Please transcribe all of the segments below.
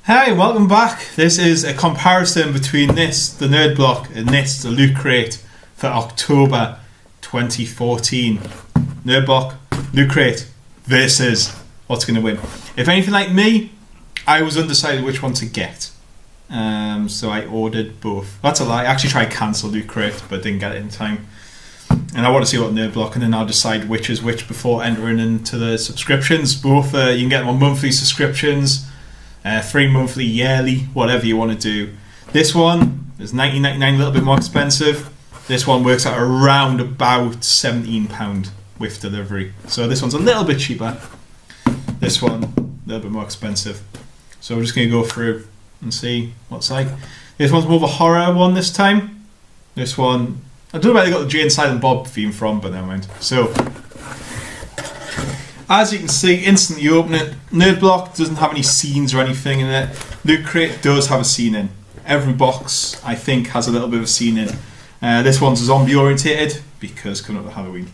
Hi, welcome back. This is a comparison between this, the Nerd Block, and this, the Loot Crate, for October 2014. Nerd Block, Loot Crate versus what's going to win. If anything like me, I was undecided which one to get. So I ordered both. That's a lie. I actually tried cancel Loot Crate, but didn't get it in time. And I want to see what Nerd Block, and then I'll decide which is which before entering into the subscriptions. Both, you can get them on monthly subscriptions. 3 monthly, yearly, whatever you want to do. This one is $19.99, a little bit more expensive. This one works out around about £17 with delivery. So this one's a little bit cheaper. This one, a little bit more expensive. So we're just going to go through and see what's like. This one's more of a horror one this time. This one, I don't know where they got the Jay and Silent Bob theme from, but never mind. So, as you can see, instantly you open it. Nerd Block doesn't have any scenes or anything in it. Loot Crate does have a scene in. Every box, I think, has a little bit of a scene in. This one's zombie orientated because coming up to Halloween.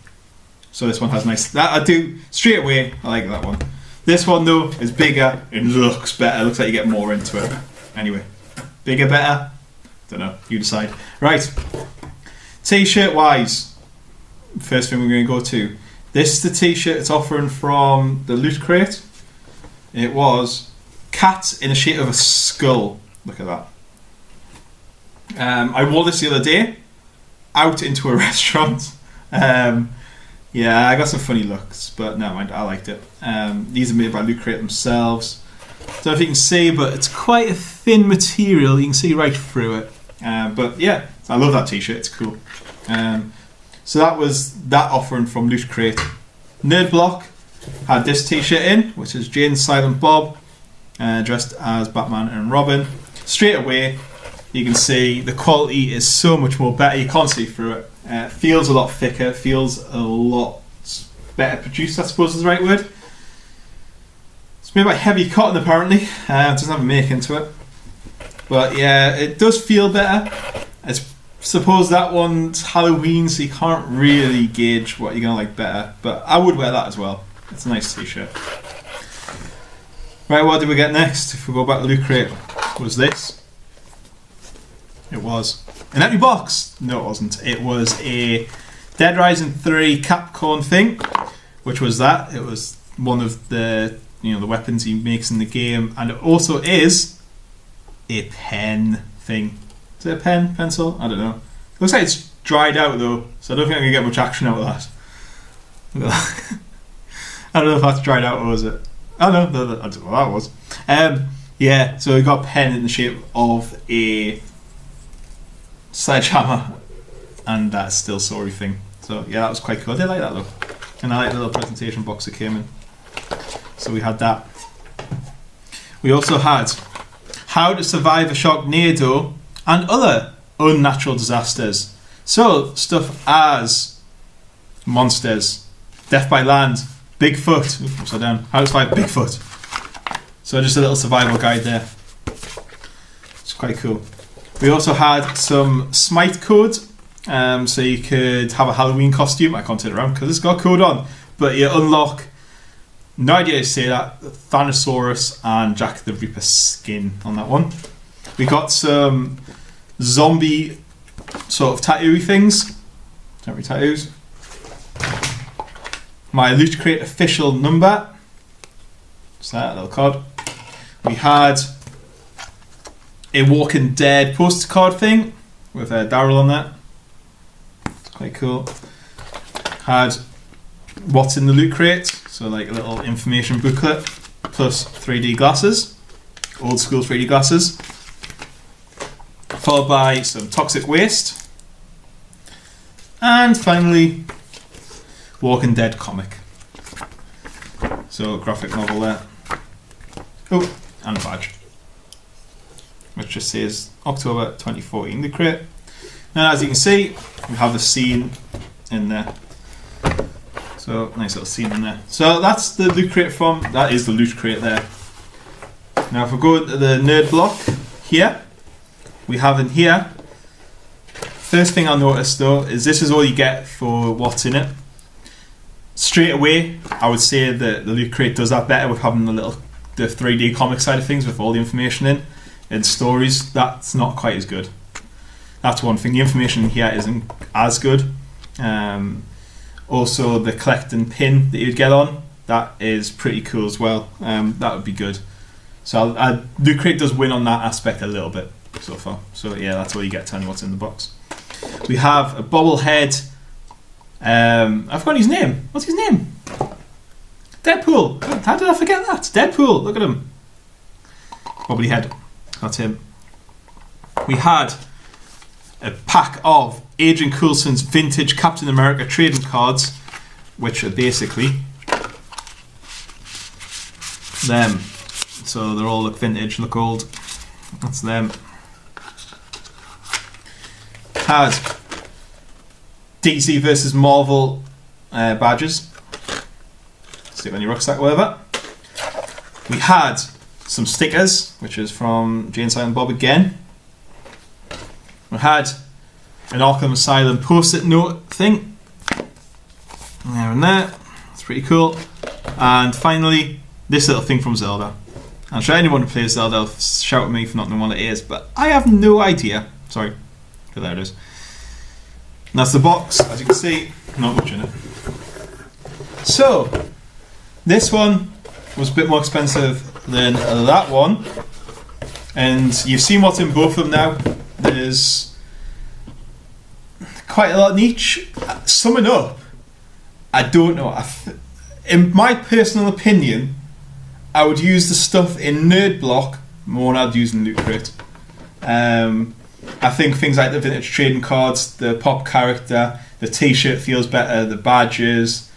So this one has nice. That I do straight away. I like that one. This one though is bigger. It looks better. It looks like you get more into it. Anyway, bigger, better. Don't know. You decide. Right. T-shirt wise, first thing we're going to go to. This is the t-shirt it's offering from the Loot Crate. It was cat in the shape of a skull. Look at that. I wore this the other day out into a restaurant. Yeah, I got some funny looks, but never mind, I liked it. These are made by Loot Crate themselves. Don't know if you can see, but it's quite a thin material. You can see right through it. But yeah, I love that t-shirt, it's cool. So that was that offering from Loot Crate. Nerd Block had this t-shirt in, which is Jay and Silent Bob, dressed as Batman and Robin. Straight away, you can see the quality is so much more better. You can't see through it. Feels a lot thicker, feels a lot better produced, I suppose is the right word. It's made by Heavy Cotton apparently. It doesn't have a make into it. But yeah, it does feel better. Suppose that one's Halloween, so you can't really gauge what you're going to like better. But I would wear that as well. It's a nice t-shirt. Right, what did we get next? If we go back to Loot Crate, was this. It was an empty box. No, it wasn't. It was a Dead Rising 3 Capcom thing, which was that. It was one of the the weapons he makes in the game, and it also is a pen thing. Is it a pen? Pencil? I don't know. It looks like it's dried out though, so I don't think I'm going to get much action out of that. I don't know if that's dried out or was it? Oh no, I don't know what that was. Yeah, so we got a pen in the shape of a sledgehammer and that still sorry thing. So yeah, that was quite cool. I did like that though. And I like the little presentation box that came in. So we had that. We also had How to Survive a Sharknado and other unnatural disasters. So, stuff as monsters, death by land, Bigfoot, upside down, how to survive Bigfoot. So just a little survival guide there. It's quite cool. We also had some Smite codes, so you could have a Halloween costume. I can't turn it around because it's got a code on, but you unlock, no idea how to say that, Thanosaurus and Jack the Ripper skin on that one. We got some zombie sort of tattoo things. Temporary tattoos. My Loot Crate official number. What's that? A little card. We had a Walking Dead poster card thing with Daryl on that. It's quite cool. Had what's in the Loot Crate. So like a little information booklet plus 3D glasses. Old school 3D glasses. Followed by some toxic waste, and finally Walking Dead comic. So graphic novel there. Oh, and a badge which just says October 2014 Loot Crate. And as you can see, we have the scene in there. So nice little scene in there. So that's the Loot Crate from, that is the Loot Crate there. Now if we go to the Nerd Block here, we have in here, first thing I noticed though is this is all you get for what's in it. Straight away I would say that the Loot Crate does that better with having the the 3D comic side of things with all the information in stories, that's not quite as good. That's one thing. The information in here isn't as good. Also, the collecting pin that you'd get on, that is pretty cool as well. That would be good. So Loot Crate does win on that aspect a little bit so far. So yeah, that's all you get telling you what's in the box. We have a bobblehead. I've got his name. What's his name? Deadpool. How did I forget that? Deadpool. Look at him. Bobbly head. That's him. We had a pack of Adrian Coulson's vintage Captain America trading cards, which are basically them. So they all look vintage, look old. That's them. Had DC versus Marvel badges. Stick on your rucksack, whatever. We had some stickers, which is from Jane Silent Bob again. We had an Arkham Asylum post-it note thing. There and there. That's pretty cool. And finally, this little thing from Zelda. I'm sure anyone who plays Zelda will shout at me for not knowing what it is, but I have no idea. Sorry. But there it is. And that's the box. As you can see, not much in it. So, this one was a bit more expensive than that one. And you've seen what's in both of them now. There's quite a lot in each. Summing up, I don't know. In my personal opinion, I would use the stuff in Nerd Block more than I'd use in Loot Crate. I think things like the vintage trading cards, the pop character, the t-shirt feels better, the badges,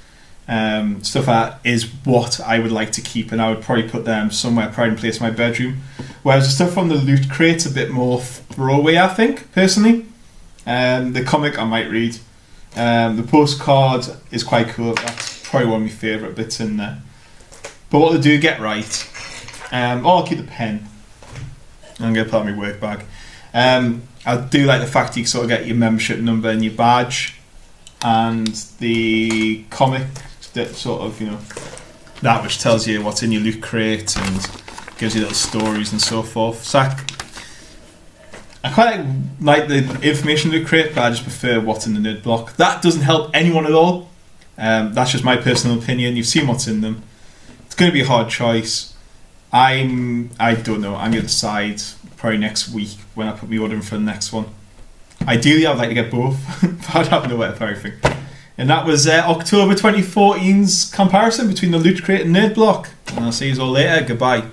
stuff like that is what I would like to keep, and I would probably put them somewhere pride and place in my bedroom. Whereas the stuff from the Loot Crate's a bit more throwaway, I think, personally. The comic I might read. The postcard is quite cool. That's probably one of my favourite bits in there. But what they do get right, I'll keep the pen. I'm going to put it in my work bag. I do like the fact you sort of get your membership number and your badge, and the comic that sort of, you know, that which tells you what's in your Loot Crate and gives you little stories and so forth. So I quite like the information Loot Crate, but I just prefer what's in the Nerd Block. That doesn't help anyone at all. That's just my personal opinion. You've seen what's in them. It's going to be a hard choice. I don't know. I'm going to decide probably next week when I put my order in for the next one. Ideally, I'd like to get both, but I'd have nowhere for everything. And that was October 2014's comparison between the Loot Crate and Nerd Block. And I'll see you all later. Goodbye.